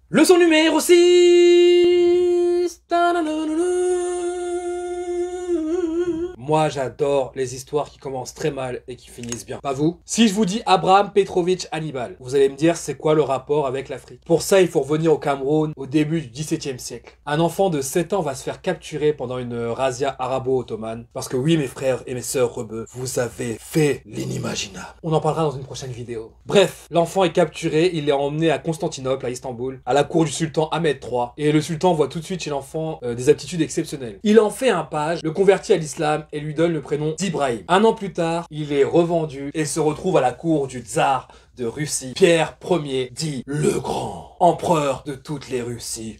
Leçon numéro 6. Moi, j'adore les histoires qui commencent très mal et qui finissent bien. Pas vous? Si je vous dis Abraham Petrovich Hannibal, vous allez me dire c'est quoi le rapport avec l'Afrique? Pour ça, il faut revenir au Cameroun au début du XVIIe siècle. Un enfant de 7 ans va se faire capturer pendant une razzia arabo-ottomane. Parce que oui, mes frères et mes sœurs rebeux, vous avez fait l'inimaginable. On en parlera dans une prochaine vidéo. Bref, l'enfant est capturé, il est emmené à Constantinople, à Istanbul, à la cour du sultan Ahmed III. Et le sultan voit tout de suite chez l'enfant des aptitudes exceptionnelles. Il en fait un page, le convertit à l'islam et lui donne le prénom d'Ibrahim. Un an plus tard, il est revendu et se retrouve à la cour du tsar de Russie, Pierre Ier, dit le Grand, empereur de toutes les Russies.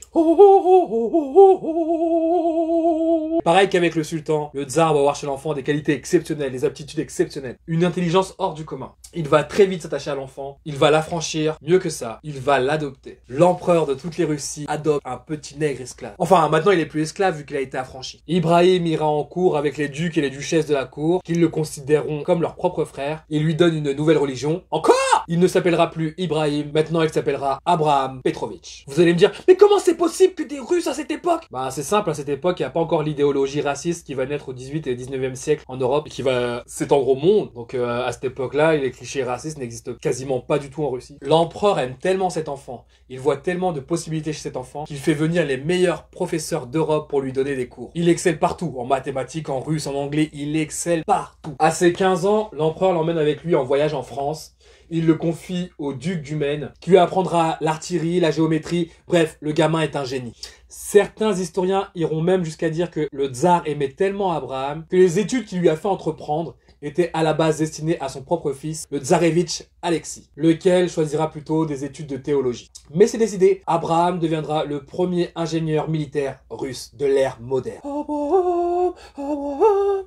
Pareil qu'avec le sultan, le tsar va voir chez l'enfant des qualités exceptionnelles, des aptitudes exceptionnelles, une intelligence hors du commun. Il va très vite s'attacher à l'enfant, il va l'affranchir, mieux que ça, il va l'adopter. L'empereur de toutes les Russies adopte un petit nègre esclave. Enfin, maintenant il est plus esclave vu qu'il a été affranchi. Ibrahim ira en cour avec les ducs et les duchesses de la cour, qu'ils le considéreront comme leur propre frère. Il lui donne une nouvelle religion. Encore! Il ne s'appellera plus Ibrahim, maintenant il s'appellera Abraham Petrovich. Vous allez me dire, mais comment c'est possible que des Russes à cette époque? Bah c'est simple, à cette époque, il n'y a pas encore l'idéologie raciste qui va naître au 18 et 19e siècle en Europe et qui va s'étendre au monde. Donc à cette époque-là, les clichés racistes n'existent quasiment pas du tout en Russie. L'empereur aime tellement cet enfant, il voit tellement de possibilités chez cet enfant, qu'il fait venir les meilleurs professeurs d'Europe pour lui donner des cours. Il excelle partout, en mathématiques, en russe, en anglais, il excelle partout. À ses 15 ans, l'empereur l'emmène avec lui en voyage en France. Il le confie au duc du Maine, qui lui apprendra l'artillerie, la géométrie, bref, le gamin est un génie. Certains historiens iront même jusqu'à dire que le tsar aimait tellement Abraham que les études qu'il lui a fait entreprendre étaient à la base destinées à son propre fils, le tsarevitch Alexis, lequel choisira plutôt des études de théologie. Mais c'est décidé, Abraham deviendra le premier ingénieur militaire russe de l'ère moderne.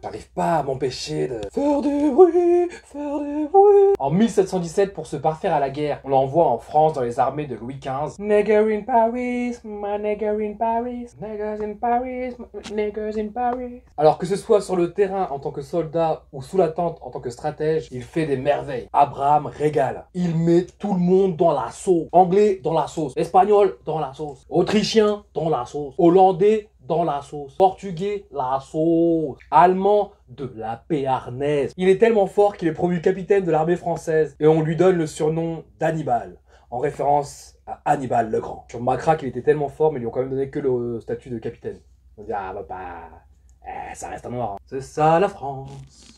J'arrive pas à m'empêcher de faire du bruit, faire du bruit. En 1717, pour se parfaire à la guerre, on l'envoie en France dans les armées de Louis XV. Nigger in Paris, my nigger in Paris, niggers in Paris, my niggers in Paris. Alors que ce soit sur le terrain en tant que soldat ou sous la tente en tant que stratège, il fait des merveilles. Abraham régale. Il met tout le monde dans la sauce. Anglais dans la sauce, espagnol dans la sauce, autrichien dans la sauce, hollandais dans la sauce, portugais la sauce, allemand de la béarnaise. Il est tellement fort qu'il est promu capitaine de l'armée française et on lui donne le surnom d'Hannibal, en référence à Hannibal le Grand. Sur Macra qu'il était tellement fort mais ils lui ont quand même donné que le statut de capitaine. On dit ah ça reste un noir. Hein. C'est ça la France,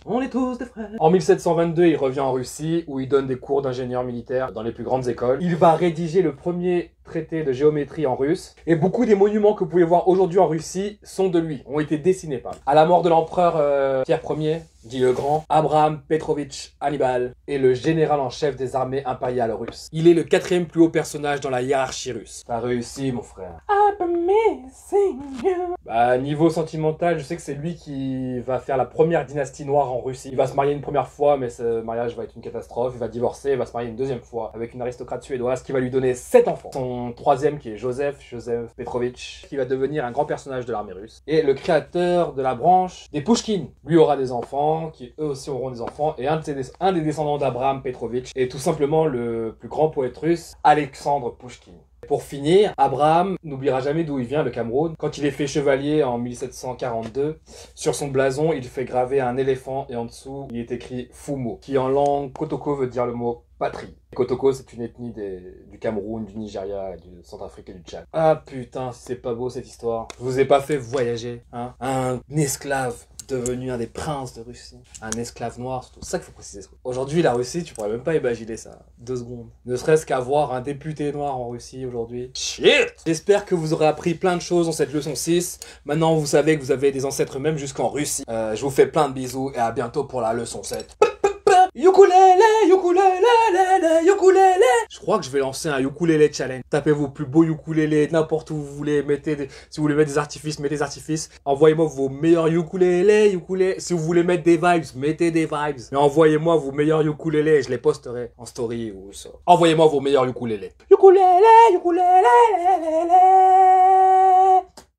on est tous des frères. En 1722, il revient en Russie où il donne des cours d'ingénieur militaire dans les plus grandes écoles. Il va rédiger le premier traité de géométrie en russe. Et beaucoup des monuments que vous pouvez voir aujourd'hui en Russie sont de lui, ont été dessinés par lui. À la mort de l'empereur Pierre Ier, dit le Grand, Abraham Petrovich Hannibal est le général en chef des armées impériales russes. Il est le 4e plus haut personnage dans la hiérarchie russe. T'as réussi mon frère. Bah niveau sentimental, je sais que c'est lui qui va faire la première dynastie noire en Russie. Il va se marier une première fois, mais ce mariage va être une catastrophe. Il va divorcer, il va se marier une deuxième fois avec une aristocrate suédoise qui va lui donner 7 enfants. Son 3e qui est Joseph Petrovich, qui va devenir un grand personnage de l'armée russe. Et le créateur de la branche des Pouchkine, lui aura des enfants, qui eux aussi auront des enfants. Et un des descendants d'Abraham Petrovich est tout simplement le plus grand poète russe, Alexandre Pouchkine. Pour finir, Abraham n'oubliera jamais d'où il vient, le Cameroun. Quand il est fait chevalier en 1742, sur son blason, il fait graver un éléphant et en dessous, il est écrit Fumo, qui en langue Kotoko veut dire le mot patrie. Kotoko, c'est une ethnie du Cameroun, du Nigeria, du Centrafrique et du Tchad. Ah putain, c'est pas beau cette histoire. Je vous ai pas fait voyager, hein. Un esclave devenu un des princes de Russie. Un esclave noir, c'est tout ça qu'il faut préciser. Aujourd'hui, la Russie, tu pourrais même pas imaginer ça. 2 secondes. Ne serait-ce qu'avoir un député noir en Russie aujourd'hui. Shit! J'espère que vous aurez appris plein de choses dans cette leçon 6. Maintenant, vous savez que vous avez des ancêtres même jusqu'en Russie. Je vous fais plein de bisous et à bientôt pour la leçon 7. Ukulélé, ukulélé, ukulélé. Je crois que je vais lancer un ukulélé challenge. Tapez vos plus beaux ukulélés n'importe où vous voulez. Si vous voulez mettre des artifices, mettez des artifices. Envoyez-moi vos meilleurs ukulélés. Si vous voulez mettre des vibes, mettez des vibes. Mais envoyez-moi vos meilleurs ukulélés et je les posterai en story ou ça. Envoyez-moi vos meilleurs ukulélés. Ukulélé, ukulélé.